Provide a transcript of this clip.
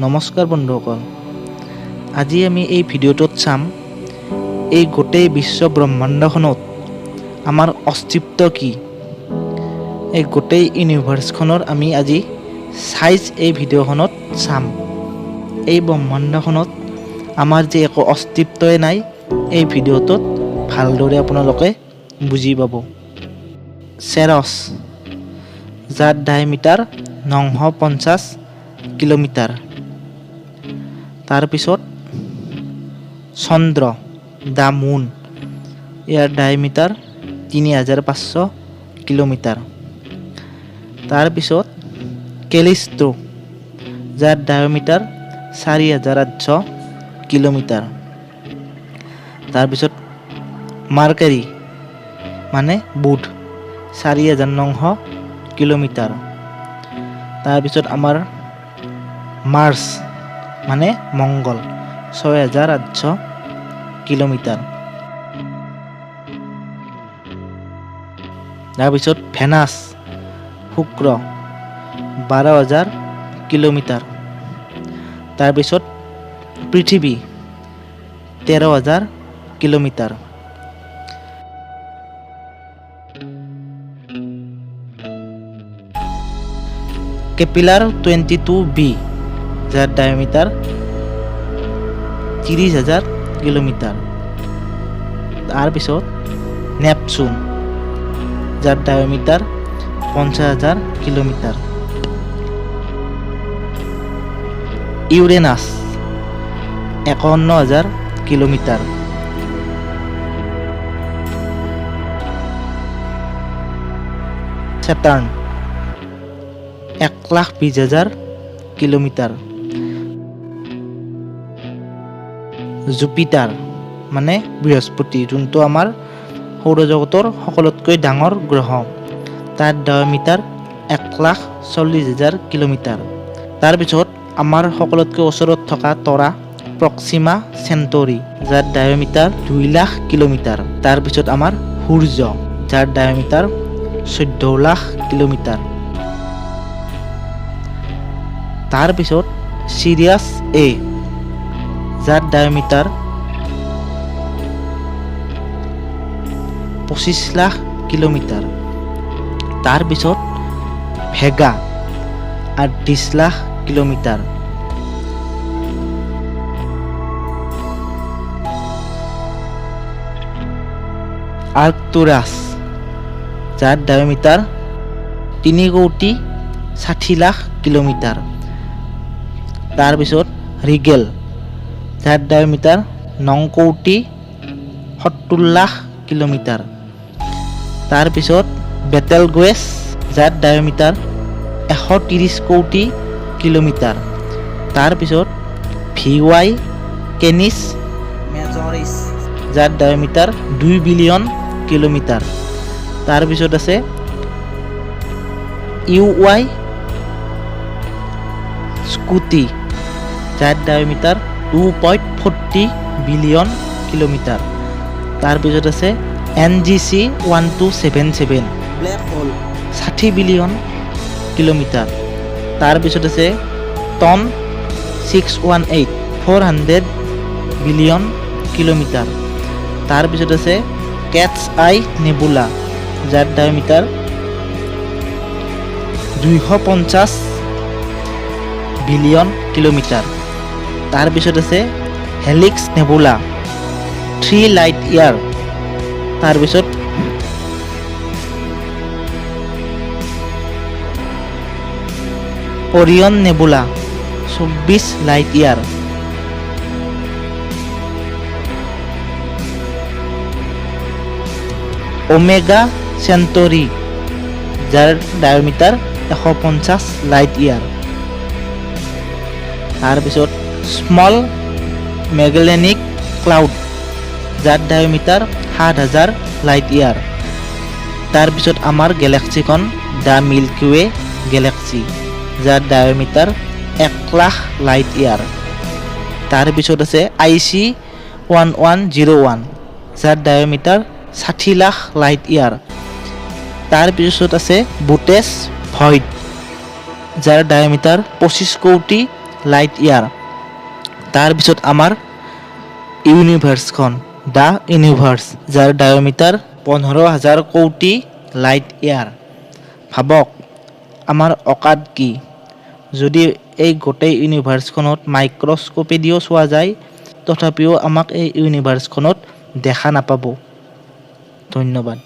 নমস্কাৰ বন্ধুসকল, আজি আমি এই ভিডিঅ'টোত চাম এই গোটেই বিশ্ব ব্ৰহ্মাণ্ডখনত আমাৰ অস্তিত্ব কি। এই গোটেই ইউনিভাৰ্ছখনৰ আমি আজি সাইজ এই ভিডিঅ'খনত চাম। এই ব্ৰহ্মাণ্ডখনত আমাৰ যে একো অস্তিত্বই নাই, এই ভিডিঅ'টোত ভালদৰে আপোনালোকে বুজি পাব। চেৰছ, যাৰ ডায়মিটাৰ 950 কিলোমিটাৰ। তাৰপিছত চন্দ্ৰ, দ্য মুন, ইয়াৰ ডায়মিটাৰ 3500 কিলোমিটাৰ। তাৰপিছত কেলিষ্টো, যাৰ ডায়মিটাৰ 4800 কিলোমিটাৰ। তাৰপিছত মাৰ্কাৰী মানে বুধ, 4900 কিলোমিটাৰ। তাৰপিছত আমাৰ মাৰ্চ মানে মংগল, 6800 কিলোমিটাৰ। তাৰপিছত ভেনাছ, শুক্ৰ, 12000 কিলোমিটাৰ। তাৰপিছত পৃথিৱী, 13000 কিলোমিটাৰ। কেপিলাৰ 22b, যাৰ ডায়মিটাৰ 30000 কিলোমিটাৰ। তাৰপিছত নেপচুন, যাৰ diameter 50000 kilometre. Uranus, 51000 kilometre. Saturn, 1,20,000 kilometre. Jupiter মানে বৃহস্পতি, যোনটো আমাৰ সৌৰজগতৰ সকলোতকৈ ডাঙৰ গ্ৰহ, তাৰ ডায়মিটাৰ 1,40,000 কিলোমিটাৰ। তাৰপিছত আমাৰ সকলোতকৈ ওচৰত থকা তৰা প্ৰক্সিমা চেণ্টৰি, যাৰ ডায়মিটাৰ 2,00,000 কিলোমিটাৰ। তাৰপিছত আমাৰ সূৰ্য, যাৰ ডায়মিটাৰ 14,00,000 কিলোমিটাৰ। তাৰপিছত চিৰিয়াছ এ, যাৰ ডায়মিটাৰ 25,00,000 কিলোমিটাৰ। তাৰপিছত ভেগা, 38,00,000 কিলোমিটাৰ। আৰ্কটুৰাছ, যাৰ ডায়মিটাৰ 3,60,00,000 কিলোমিটাৰ। তাৰপিছত ৰিগেল, যাৰ ডায়মিটাৰ 9,70,00,000 কিলোমিটাৰ। তাৰপিছত বেটেলগুৱেছ, যাৰ ডায়মিটাৰ 130 কোটি কিলোমিটাৰ। তাৰপিছত VY কেনিছ মেজৰিছ, যাৰ ডায়মিটাৰ 2 বিলিয়ন কিলোমিটাৰ। তাৰপিছত আছে UY স্কুটি, যাৰ ডায়মিটাৰ 2.40 বিলিয়ন কিলোমিটাৰ। তাৰপিছত আছে NGC 1277, black hole, 60 billion kilometre. তাৰপিছত আছে টন 618, 400 বিলিয়ন কিলোমিটাৰ। তাৰপিছত আছে কেটছ আই নেবুলা, যাৰ ডায়মিটাৰ 250 বিলিয়ন কিলোমিটাৰ। তাৰপিছত আছে হেলিক্স নেবুলা, 3 লাইট ইয়াৰ। তাৰপিছত Orion nebula, 24 light year. Omega Centauri, যাৰ ডায়মিটাৰ 150 লাইট ইয়াৰ। তাৰপিছত স্মল মেগেলেনিক ক্লাউড, যাৰ ডায়মিটাৰ 7,000 লাইট ইয়াৰ। তাৰপিছত আমাৰ গেলেক্সিখন দ্য মিল্কি ৱে গেলেক্সি, যাৰ ডায়মিটাৰ 1,00,000 লাইট ইয়াৰ। তাৰপিছত আছে IC 1101, যাৰ ডায়মিটাৰ 60,00,000 লাইট ইয়াৰ। তাৰপিছত আছে বুটেছ ভইড, যাৰ ডায়ামিটাৰ 25 কোটি লাইট ইয়াৰ। তাৰপিছত আমাৰ ইউনিভাৰ্ছখন, দ্য ইউনিভাৰ্ছ, যাৰ ডায়মিটাৰ 15,000 কোটি লাইট ইয়াৰ। ভাবক আমাৰ অকাত কি। যদি এই গোটেই ইউনিভাৰ্ছখনত মাইক্ৰস্কোপেদিও চোৱা যায়, তথাপিও আমাক এই ইউনিভাৰ্ছখনত দেখা নাপাব। ধন্যবাদ।